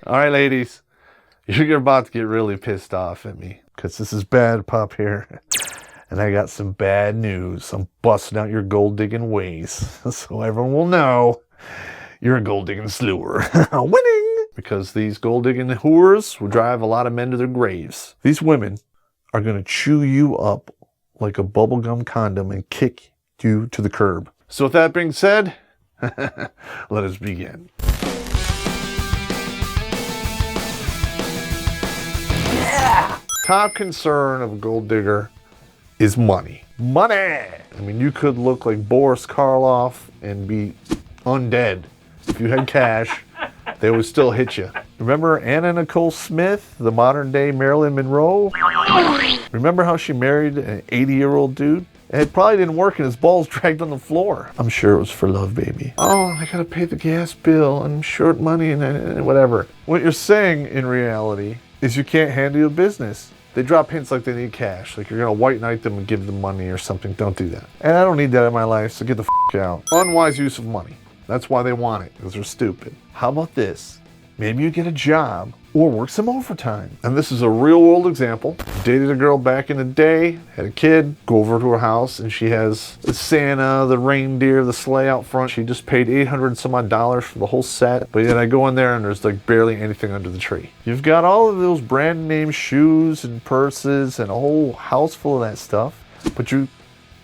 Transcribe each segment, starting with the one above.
All right, ladies, you're about to get really pissed off at me because this is bad pop here. And I got some bad news. I'm busting out your gold digging ways so everyone will know you're a gold digging slewer. Winning! Because these gold digging whores will drive a lot of men to their graves. These women are going to chew you up like a bubblegum condom and kick you to the curb. So with that being said, let us begin. Yeah! Top concern of a gold digger is money. Money! I mean, you could look like Boris Karloff and be undead. If you had cash, they would still hit you. Remember Anna Nicole Smith, the modern day Marilyn Monroe? Remember how she married an 80-year-old dude? And it probably didn't work and his balls dragged on the floor. I'm sure it was for love, baby. Oh, I gotta pay the gas bill. I'm short money and whatever. What you're saying in reality is you can't handle your business. They drop hints like they need cash, like you're gonna white knight them and give them money or something. Don't do that. And I don't need that in my life, so get the f*** out. Unwise use of money. That's why they want it, because they're stupid. How about this? Maybe you get a job or work some overtime. And this is a real world example. Dated a girl back in the day, had a kid, go over to her house, and she has the Santa, the reindeer, the sleigh out front. She just paid $800 and some odd for the whole set. But yet I go in there and there's like barely anything under the tree. You've got all of those brand name shoes and purses and a whole house full of that stuff, but you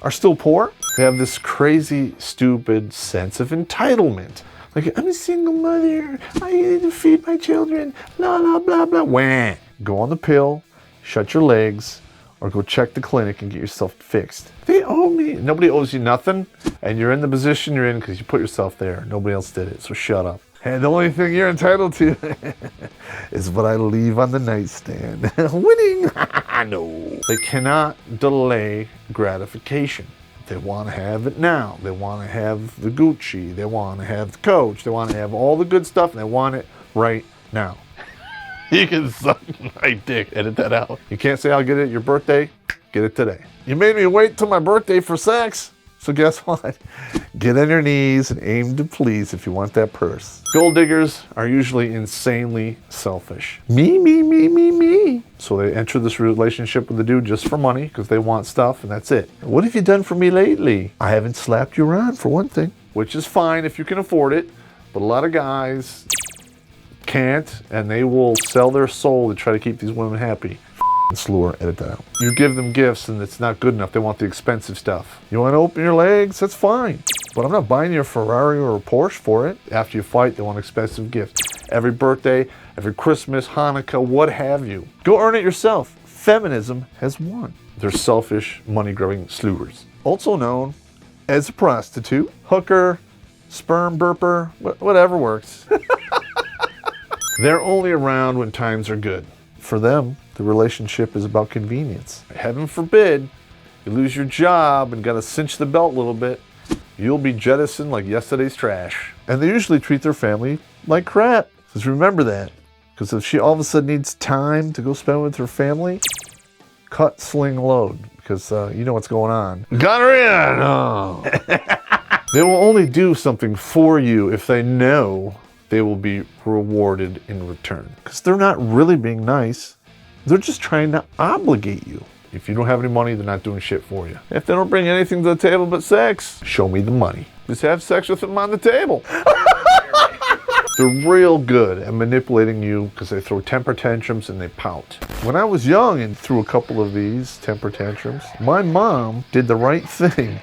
are still poor. They have this crazy, stupid sense of entitlement. Like, I'm a single mother, I need to feed my children, blah, blah, blah, blah. Wah. Go on the pill, shut your legs, or go check the clinic and get yourself fixed. They owe me. Nobody owes you nothing, and you're in the position you're in because you put yourself there. Nobody else did it, so shut up. And the only thing you're entitled to is what I leave on the nightstand. Winning! No. They cannot delay gratification. They want to have it now. They want to have the Gucci. They want to have the Coach. They want to have all the good stuff, and they want it right now. You can suck my dick. Edit that out. You can't say I'll get it at your birthday. Get it today. You made me wait till my birthday for sex. So guess what? Get on your knees and aim to please if you want that purse. Gold diggers are usually insanely selfish. Me, me, me, me, me. So they enter this relationship with the dude just for money because they want stuff and that's it. What have you done for me lately? I haven't slapped you around for one thing. Which is fine if you can afford it, but a lot of guys can't and they will sell their soul to try to keep these women happy. Slewer, edit that out. You give them gifts and it's not good enough. They want the expensive stuff. You want to open your legs? That's fine. But I'm not buying you a Ferrari or a Porsche for it. After you fight, they want expensive gifts. Every birthday, every Christmas, Hanukkah, what have you. Go earn it yourself. Feminism has won. They're selfish, money-grubbing slewers. Also known as a prostitute, hooker, sperm burper, whatever works. They're only around when times are good. For them, the relationship is about convenience. Heaven forbid you lose your job and gotta cinch the belt a little bit. You'll be jettisoned like yesterday's trash. And they usually treat their family like crap. Just remember that. Because if she all of a sudden needs time to go spend with her family, cut, sling, load. Because you know what's going on. Gonorrhea! No. They will only do something for you if they know they will be rewarded in return. Because they're not really being nice. They're just trying to obligate you. If you don't have any money, they're not doing shit for you. If they don't bring anything to the table but sex, show me the money. Just have sex with them on the table. They're real good at manipulating you because they throw temper tantrums and they pout. When I was young and threw a couple of these temper tantrums, my mom did the right thing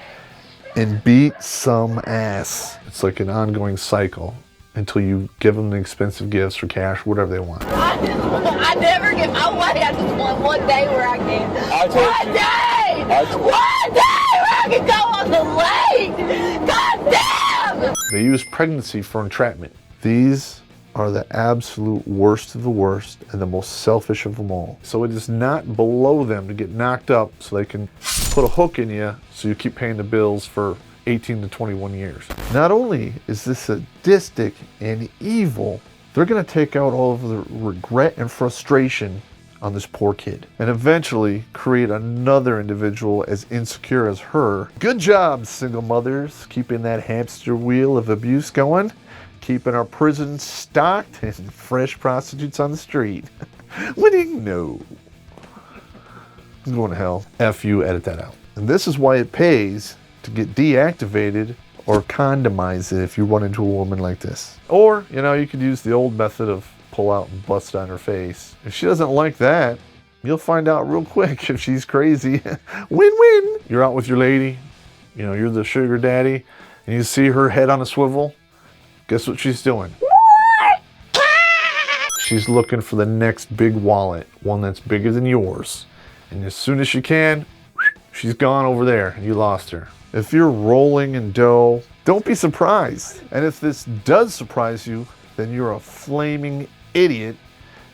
and beat some ass. It's like an ongoing cycle until you give them the expensive gifts or cash, whatever they want. I never get my way. I just want one day where I can. One day where I can go on the lake. God damn! They use pregnancy for entrapment. These are the absolute worst of the worst and the most selfish of them all. So it is not below them to get knocked up so they can put a hook in you so you keep paying the bills for 18 to 21 years. Not only is this sadistic and evil, they're gonna take out all of the regret and frustration on this poor kid and eventually create another individual as insecure as her. Good job, single mothers, keeping that hamster wheel of abuse going. keeping our prisons stocked and fresh prostitutes on the street. Winning? No. It's going to hell. F you, edit that out. And this is why it pays to get deactivated or condomize it if you run into a woman like this. Or, you know, you could use the old method of pull out and bust on her face. If she doesn't like that, you'll find out real quick if she's crazy. Win-win. You're out with your lady, you know, you're the sugar daddy, and you see her head on a swivel. Guess what she's doing? She's looking for the next big wallet, one that's bigger than yours. And as soon as she can, she's gone over there and you lost her. If you're rolling in dough, don't be surprised. And if this does surprise you, then you're a flaming idiot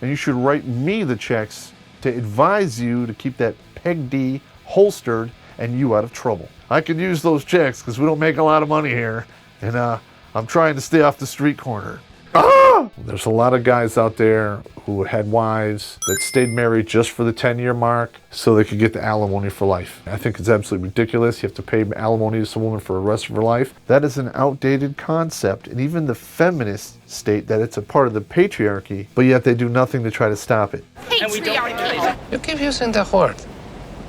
and you should write me the checks to advise you to keep that Peg D holstered and you out of trouble. I could use those checks because we don't make a lot of money here, and I'm trying to stay off the street corner. Ah! There's a lot of guys out there who had wives that stayed married just for the 10-year mark so they could get the alimony for life. I think it's absolutely ridiculous. You have to pay alimony to some woman for the rest of her life. That is an outdated concept, and even the feminists state that it's a part of the patriarchy, but yet they do nothing to try to stop it. Patriarchy. You keep using that word.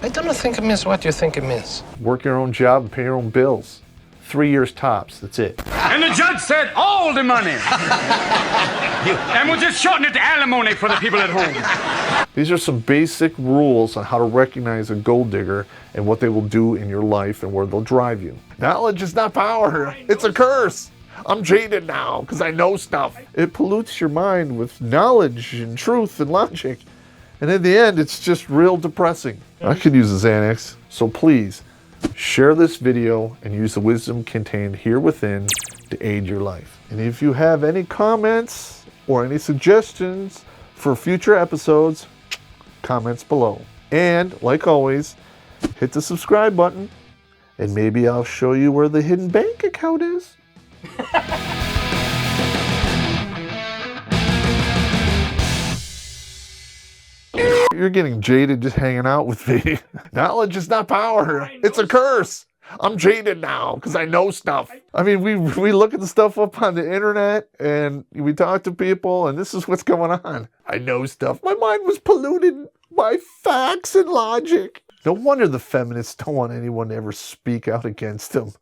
I don't think it means what you think it means. Work your own job and pay your own bills. 3 years tops, that's it. And the judge said all the money. And we're just shorting it to alimony for the people at home. These are some basic rules on how to recognize a gold digger and what they will do in your life and where they'll drive you. Knowledge is not power. It's a curse. I'm jaded now because I know stuff. It pollutes your mind with knowledge and truth and logic. And in the end, it's just real depressing. I could use a Xanax. So please, share this video and use the wisdom contained here within to aid your life. And if you have any comments or any suggestions for future episodes, comments below. And like always, hit the subscribe button and maybe I'll show you where the hidden bank account is. You're getting jaded just hanging out with me. Knowledge is not power. It's a curse. I'm jaded now because I know stuff. I mean, we look at the stuff up on the internet and we talk to people and this is what's going on. I know stuff. My mind was polluted by facts and logic. No wonder the feminists don't want anyone to ever speak out against them.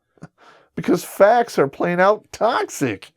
Because facts are plain out toxic.